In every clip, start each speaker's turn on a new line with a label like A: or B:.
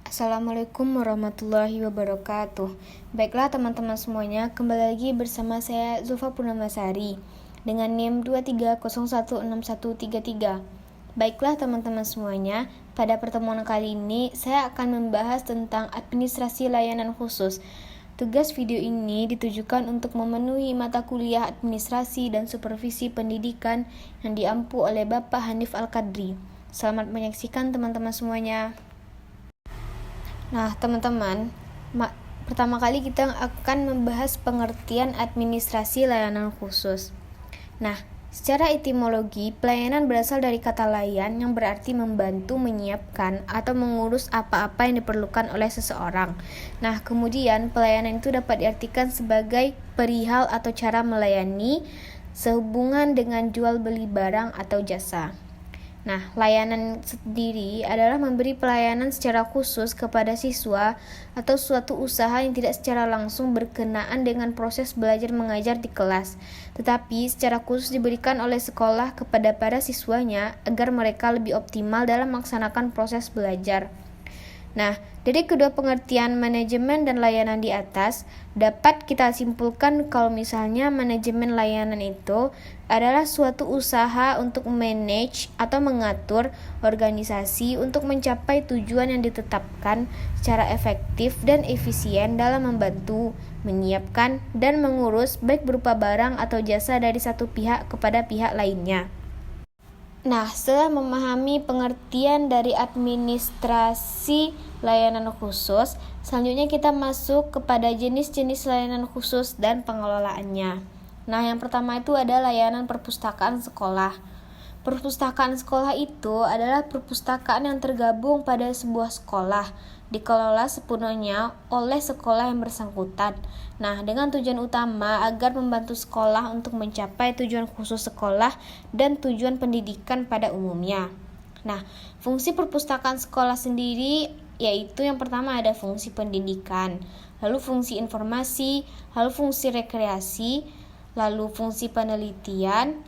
A: Assalamualaikum warahmatullahi wabarakatuh. Baiklah teman-teman semuanya, kembali lagi bersama saya Zulfa Purnamasari dengan NIM 23016133. Baiklah teman-teman semuanya, pada pertemuan kali ini saya akan membahas tentang administrasi layanan khusus. Tugas video ini ditujukan untuk memenuhi mata kuliah administrasi dan supervisi pendidikan yang diampu oleh Bapak Hanif Al-Qadri. Selamat menyaksikan teman-teman semuanya. Nah, teman-teman, pertama kali kita akan membahas pengertian administrasi layanan khusus. Nah, secara etimologi, pelayanan berasal dari kata layan yang berarti membantu, menyiapkan, atau mengurus apa-apa yang diperlukan oleh seseorang. Nah, kemudian pelayanan itu dapat diartikan sebagai perihal atau cara melayani sehubungan dengan jual beli barang atau jasa. Nah, layanan sendiri adalah memberi pelayanan secara khusus kepada siswa atau suatu usaha yang tidak secara langsung berkenaan dengan proses belajar mengajar di kelas, tetapi secara khusus diberikan oleh sekolah kepada para siswanya agar mereka lebih optimal dalam melaksanakan proses belajar. Nah, dari kedua pengertian manajemen dan layanan di atas, dapat kita simpulkan kalau misalnya manajemen layanan itu adalah suatu usaha untuk manage atau mengatur organisasi untuk mencapai tujuan yang ditetapkan secara efektif dan efisien dalam membantu, menyiapkan, dan mengurus baik berupa barang atau jasa dari satu pihak kepada pihak lainnya. Nah, setelah memahami pengertian dari administrasi layanan khusus, selanjutnya kita masuk kepada jenis-jenis layanan khusus dan pengelolaannya. Nah, yang pertama itu ada layanan perpustakaan sekolah. Perpustakaan sekolah itu adalah perpustakaan yang tergabung pada sebuah sekolah, dikelola sepenuhnya oleh sekolah yang bersangkutan. Nah, dengan tujuan utama agar membantu sekolah untuk mencapai tujuan khusus sekolah dan tujuan pendidikan pada umumnya. Nah, fungsi perpustakaan sekolah sendiri yaitu yang pertama ada fungsi pendidikan, lalu fungsi informasi, lalu fungsi rekreasi, lalu fungsi penelitian,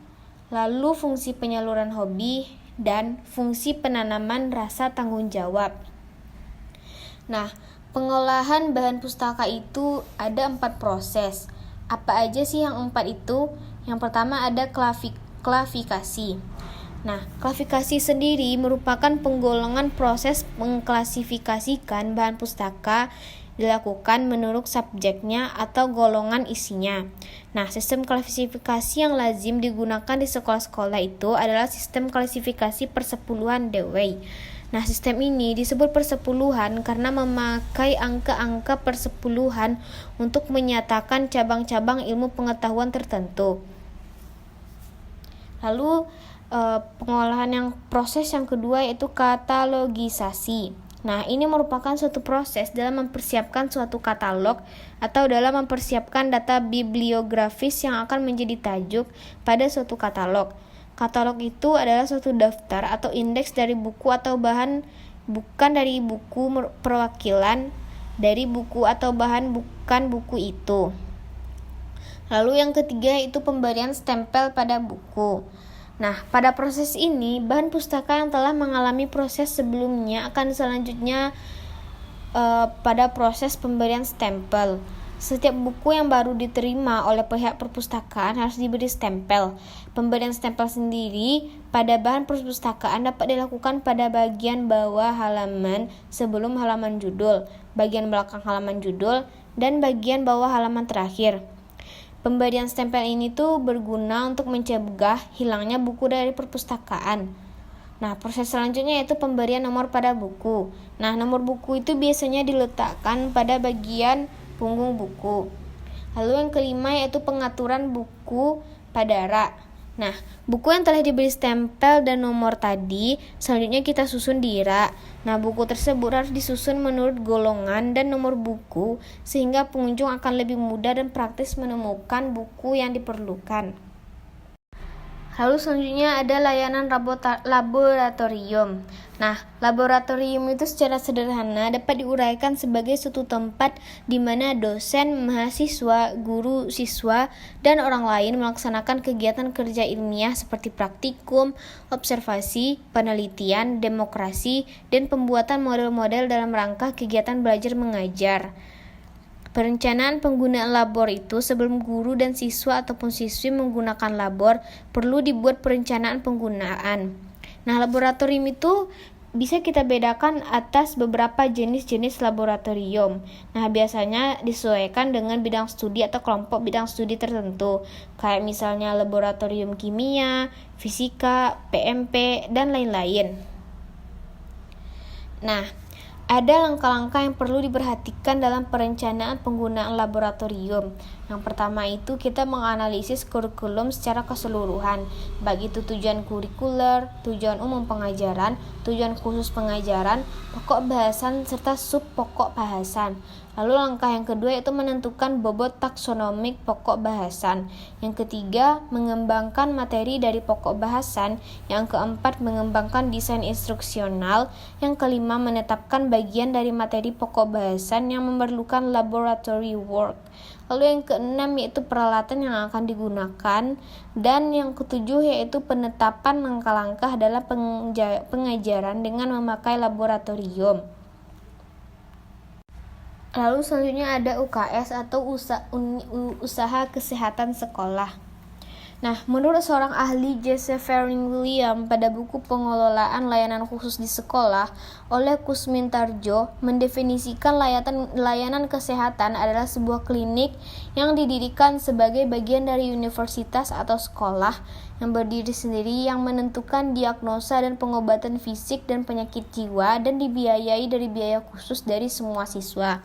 A: lalu fungsi penyaluran hobi, dan fungsi penanaman rasa tanggung jawab. Nah, pengolahan bahan pustaka itu ada 4 proses. Apa aja sih yang 4 itu? Yang pertama ada klasifikasi. Nah, klasifikasi sendiri merupakan penggolongan proses mengklasifikasikan bahan pustaka dilakukan menurut subjeknya atau golongan isinya. Nah, sistem klasifikasi yang lazim digunakan di sekolah-sekolah itu adalah sistem klasifikasi persepuluhan Dewey. Nah, sistem ini disebut persepuluhan karena memakai angka-angka persepuluhan untuk menyatakan cabang-cabang ilmu pengetahuan tertentu. Lalu, proses yang kedua yaitu katalogisasi. Nah, ini merupakan suatu proses dalam mempersiapkan suatu katalog atau dalam mempersiapkan data bibliografis yang akan menjadi tajuk pada suatu katalog. Katalog itu adalah suatu daftar atau indeks dari buku atau bahan, bukan dari buku perwakilan dari buku atau bahan bukan buku itu. Lalu yang ketiga itu pemberian stempel pada buku. Nah, pada proses ini, bahan pustaka yang telah mengalami proses sebelumnya akan selanjutnya pada proses pemberian stempel. Setiap buku yang baru diterima oleh pihak perpustakaan harus diberi stempel. Pemberian stempel sendiri pada bahan perpustakaan dapat dilakukan pada bagian bawah halaman sebelum halaman judul, bagian belakang halaman judul, dan bagian bawah halaman terakhir. Pemberian stempel ini tuh berguna untuk mencegah hilangnya buku dari perpustakaan. Nah, proses selanjutnya yaitu pemberian nomor pada buku. Nah, nomor buku itu biasanya diletakkan pada bagian punggung buku. Lalu yang kelima yaitu pengaturan buku pada rak. Nah, buku yang telah diberi stempel dan nomor tadi, selanjutnya kita susun di rak. Nah, buku tersebut harus disusun menurut golongan dan nomor buku, sehingga pengunjung akan lebih mudah dan praktis menemukan buku yang diperlukan. Lalu selanjutnya ada layanan laboratorium. Nah, laboratorium itu secara sederhana dapat diuraikan sebagai suatu tempat di mana dosen, mahasiswa, guru, siswa, dan orang lain melaksanakan kegiatan kerja ilmiah seperti praktikum, observasi, penelitian, demokrasi, dan pembuatan model-model dalam rangka kegiatan belajar mengajar. Perencanaan penggunaan labor itu sebelum guru dan siswa ataupun siswi menggunakan labor perlu dibuat perencanaan penggunaan. Nah, laboratorium itu bisa kita bedakan atas beberapa jenis-jenis laboratorium. Nah, biasanya disesuaikan dengan bidang studi atau kelompok bidang studi tertentu, kayak misalnya laboratorium kimia, fisika, PMP, dan lain-lain. Nah, ada langkah-langkah yang perlu diperhatikan dalam perencanaan penggunaan laboratorium. Yang pertama itu kita menganalisis kurikulum secara keseluruhan, baik itu tujuan kurikuler, tujuan umum pengajaran, tujuan khusus pengajaran, pokok bahasan, serta sub pokok bahasan. Lalu langkah yang kedua itu menentukan bobot taksonomik pokok bahasan. Yang ketiga, mengembangkan materi dari pokok bahasan. Yang keempat, mengembangkan desain instruksional. Yang kelima, menetapkan bagian dari materi pokok bahasan yang memerlukan laboratory work. Lalu yang keenam yaitu peralatan yang akan digunakan. Dan yang ketujuh yaitu penetapan langkah-langkah dalam pengajaran dengan memakai laboratorium. Lalu selanjutnya ada UKS atau usaha kesehatan sekolah. Nah, menurut seorang ahli Jesse Fering William pada buku Pengelolaan Layanan Khusus di Sekolah oleh Kusmintarjo mendefinisikan layanan kesehatan adalah sebuah klinik yang didirikan sebagai bagian dari universitas atau sekolah yang berdiri sendiri yang menentukan diagnosa dan pengobatan fisik dan penyakit jiwa dan dibiayai dari biaya khusus dari semua siswa.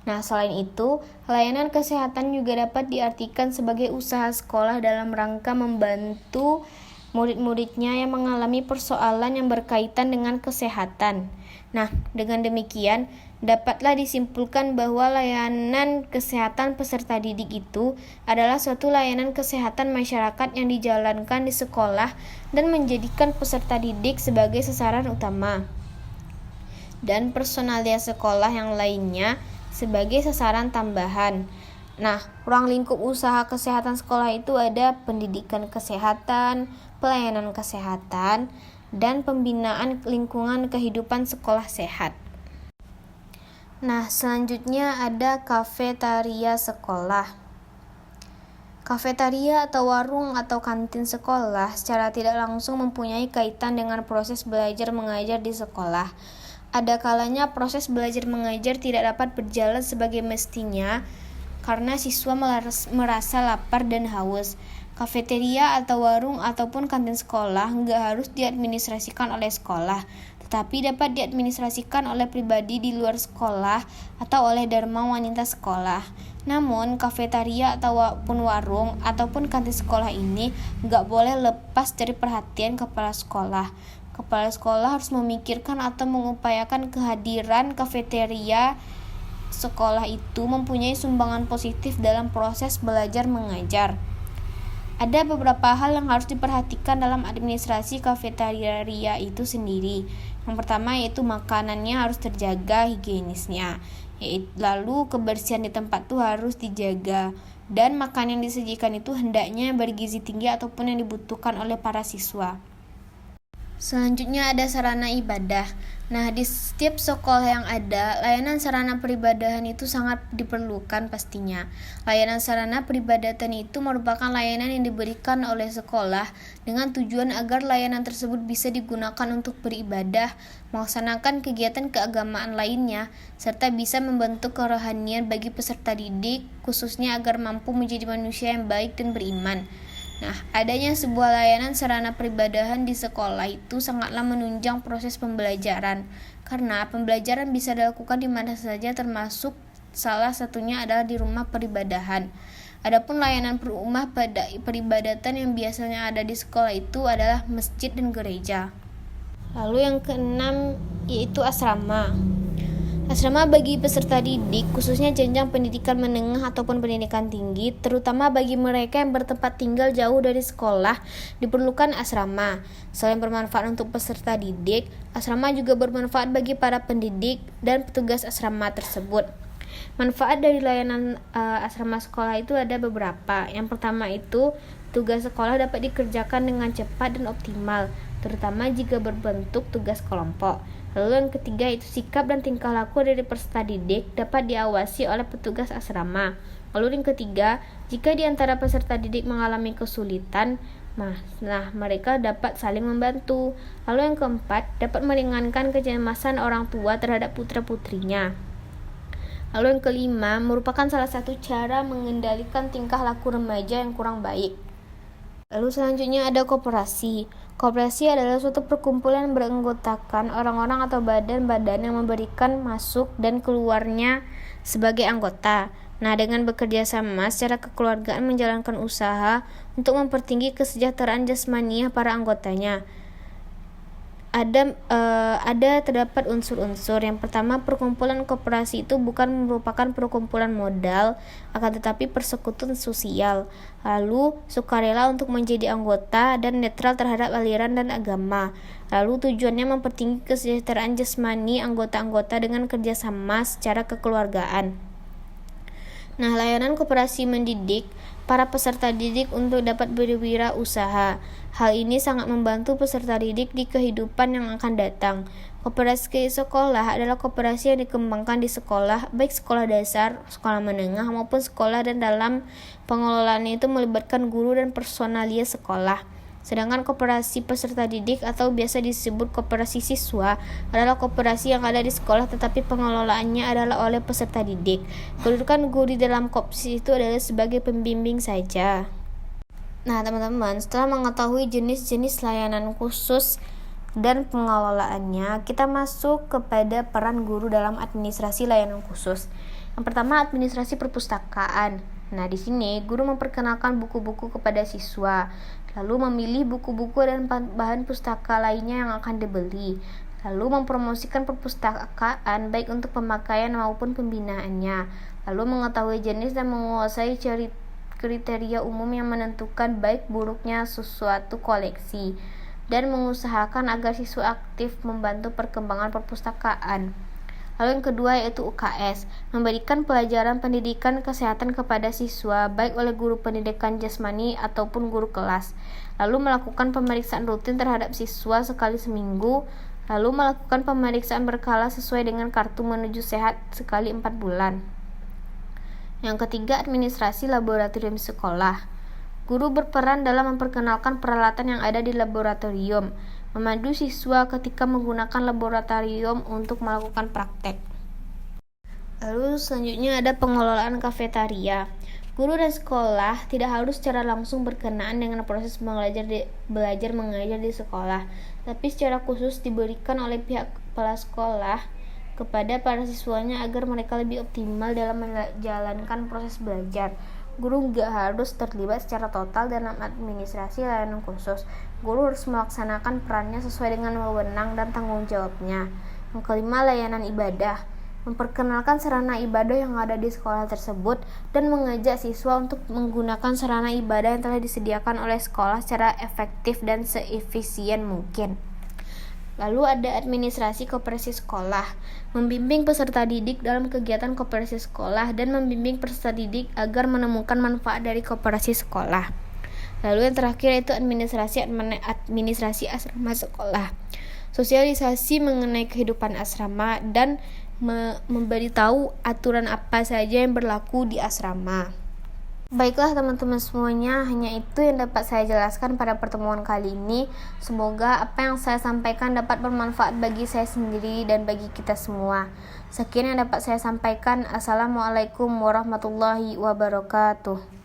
A: Nah, selain itu, layanan kesehatan juga dapat diartikan sebagai usaha sekolah dalam rangka membantu murid-muridnya yang mengalami persoalan yang berkaitan dengan kesehatan. Nah, dengan demikian, dapatlah disimpulkan bahwa layanan kesehatan peserta didik itu adalah suatu layanan kesehatan masyarakat yang dijalankan di sekolah dan menjadikan peserta didik sebagai sasaran utama, dan personalia sekolah yang lainnya sebagai sasaran tambahan. Nah, ruang lingkup usaha kesehatan sekolah itu ada pendidikan kesehatan, pelayanan kesehatan, dan pembinaan lingkungan kehidupan sekolah sehat. Nah, selanjutnya ada kafetaria sekolah. Kafetaria atau warung atau kantin sekolah secara tidak langsung mempunyai kaitan dengan proses belajar mengajar di sekolah. Ada kalanya proses belajar mengajar tidak dapat berjalan sebagai mestinya karena siswa merasa lapar dan haus. Kafeteria atau warung ataupun kantin sekolah nggak harus diadministrasikan oleh sekolah, tetapi dapat diadministrasikan oleh pribadi di luar sekolah atau oleh dharma wanita sekolah. Namun, kafeteria ataupun warung ataupun kantin sekolah ini nggak boleh lepas dari perhatian kepala sekolah. Kepala sekolah harus memikirkan atau mengupayakan kehadiran kafeteria sekolah itu mempunyai sumbangan positif dalam proses belajar mengajar. Ada beberapa hal yang harus diperhatikan dalam administrasi kafeteria itu sendiri. Yang pertama yaitu makanannya harus terjaga higienisnya. Lalu kebersihan di tempat itu harus dijaga. Dan makanan yang disajikan itu hendaknya bergizi tinggi ataupun yang dibutuhkan oleh para siswa. Selanjutnya ada sarana ibadah. Nah, di setiap sekolah yang ada, layanan sarana peribadahan itu sangat diperlukan pastinya. Layanan sarana peribadatan itu merupakan layanan yang diberikan oleh sekolah dengan tujuan agar layanan tersebut bisa digunakan untuk beribadah, melaksanakan kegiatan keagamaan lainnya, serta bisa membentuk kerohanian bagi peserta didik, khususnya agar mampu menjadi manusia yang baik dan beriman. Nah, adanya sebuah layanan sarana peribadahan di sekolah itu sangatlah menunjang proses pembelajaran, karena pembelajaran bisa dilakukan di mana saja termasuk salah satunya adalah di rumah peribadahan. Adapun layanan rumah peribadatan yang biasanya ada di sekolah itu adalah masjid dan gereja. Lalu yang keenam yaitu asrama. Asrama bagi peserta didik, khususnya jenjang pendidikan menengah ataupun pendidikan tinggi, terutama bagi mereka yang bertempat tinggal jauh dari sekolah, diperlukan asrama. Selain bermanfaat untuk peserta didik, asrama juga bermanfaat bagi para pendidik dan petugas asrama tersebut. Manfaat dari layanan asrama sekolah itu ada beberapa. Yang pertama itu, tugas sekolah dapat dikerjakan dengan cepat dan optimal, terutama jika berbentuk tugas kelompok. Lalu yang ketiga itu sikap dan tingkah laku dari peserta didik dapat diawasi oleh petugas asrama. Lalu yang ketiga, jika di antara peserta didik mengalami kesulitan, mereka dapat saling membantu. Lalu yang keempat, dapat meringankan kecemasan orang tua terhadap putra-putrinya. Lalu yang kelima, merupakan salah satu cara mengendalikan tingkah laku remaja yang kurang baik. Lalu selanjutnya ada koperasi. Koperasi adalah suatu perkumpulan yang beranggotakan orang-orang atau badan-badan yang memberikan masuk dan keluarnya sebagai anggota. Nah, dengan bekerja sama secara kekeluargaan menjalankan usaha untuk mempertinggi kesejahteraan jasmani para anggotanya. Terdapat unsur-unsur. Yang pertama, perkumpulan koperasi itu bukan merupakan perkumpulan modal, akan tetapi persekutuan sosial. Lalu, sukarela untuk menjadi anggota dan netral terhadap aliran dan agama. Lalu, tujuannya mempertinggi kesejahteraan jasmani anggota-anggota dengan kerjasama secara kekeluargaan. Nah, layanan koperasi mendidik para peserta didik untuk dapat berwirausaha. Hal ini sangat membantu peserta didik di kehidupan yang akan datang. Koperasi sekolah adalah koperasi yang dikembangkan di sekolah, baik sekolah dasar, sekolah menengah, maupun sekolah, dan dalam pengelolaannya itu melibatkan guru dan personalia sekolah. Sedangkan koperasi peserta didik atau biasa disebut koperasi siswa adalah koperasi yang ada di sekolah tetapi pengelolaannya adalah oleh peserta didik. Kedudukan guru di dalam koperasi itu adalah sebagai pembimbing saja. Nah, teman-teman, setelah mengetahui jenis-jenis layanan khusus dan pengelolaannya, kita masuk kepada peran guru dalam administrasi layanan khusus. Yang pertama, administrasi perpustakaan. Nah, di sini guru memperkenalkan buku-buku kepada siswa, lalu memilih buku-buku dan bahan pustaka lainnya yang akan dibeli, lalu mempromosikan perpustakaan baik untuk pemakaian maupun pembinaannya, lalu mengetahui jenis dan menguasai kriteria umum yang menentukan baik buruknya sesuatu koleksi, dan mengusahakan agar siswa aktif membantu perkembangan perpustakaan. Lalu yang kedua yaitu UKS, memberikan pelajaran pendidikan kesehatan kepada siswa baik oleh guru pendidikan jasmani ataupun guru kelas. Lalu melakukan pemeriksaan rutin terhadap siswa sekali seminggu, lalu melakukan pemeriksaan berkala sesuai dengan kartu menuju sehat sekali 4 bulan. Yang ketiga, administrasi laboratorium sekolah. Guru berperan dalam memperkenalkan peralatan yang ada di laboratorium, memandu siswa ketika menggunakan laboratorium untuk melakukan praktek. Lalu selanjutnya ada pengelolaan kafetaria. Guru dan sekolah tidak harus secara langsung berkenaan dengan proses belajar mengajar di sekolah, tapi secara khusus diberikan oleh pihak kepala sekolah kepada para siswanya agar mereka lebih optimal dalam menjalankan proses belajar. Guru nggak harus terlibat secara total dalam administrasi layanan khusus. Guru harus melaksanakan perannya sesuai dengan wewenang dan tanggung jawabnya. Yang kelima, layanan ibadah. Memperkenalkan sarana ibadah yang ada di sekolah tersebut dan mengajak siswa untuk menggunakan sarana ibadah yang telah disediakan oleh sekolah secara efektif dan seefisien mungkin. Lalu ada administrasi koperasi sekolah, membimbing peserta didik dalam kegiatan koperasi sekolah dan membimbing peserta didik agar menemukan manfaat dari koperasi sekolah. Lalu yang terakhir itu administrasi asrama sekolah, sosialisasi mengenai kehidupan asrama dan memberitahu aturan apa saja yang berlaku di asrama. Baiklah teman-teman semuanya, hanya itu yang dapat saya jelaskan pada pertemuan kali ini. Semoga apa yang saya sampaikan dapat bermanfaat bagi saya sendiri dan bagi kita semua. Sekian yang dapat saya sampaikan. Assalamualaikum warahmatullahi wabarakatuh.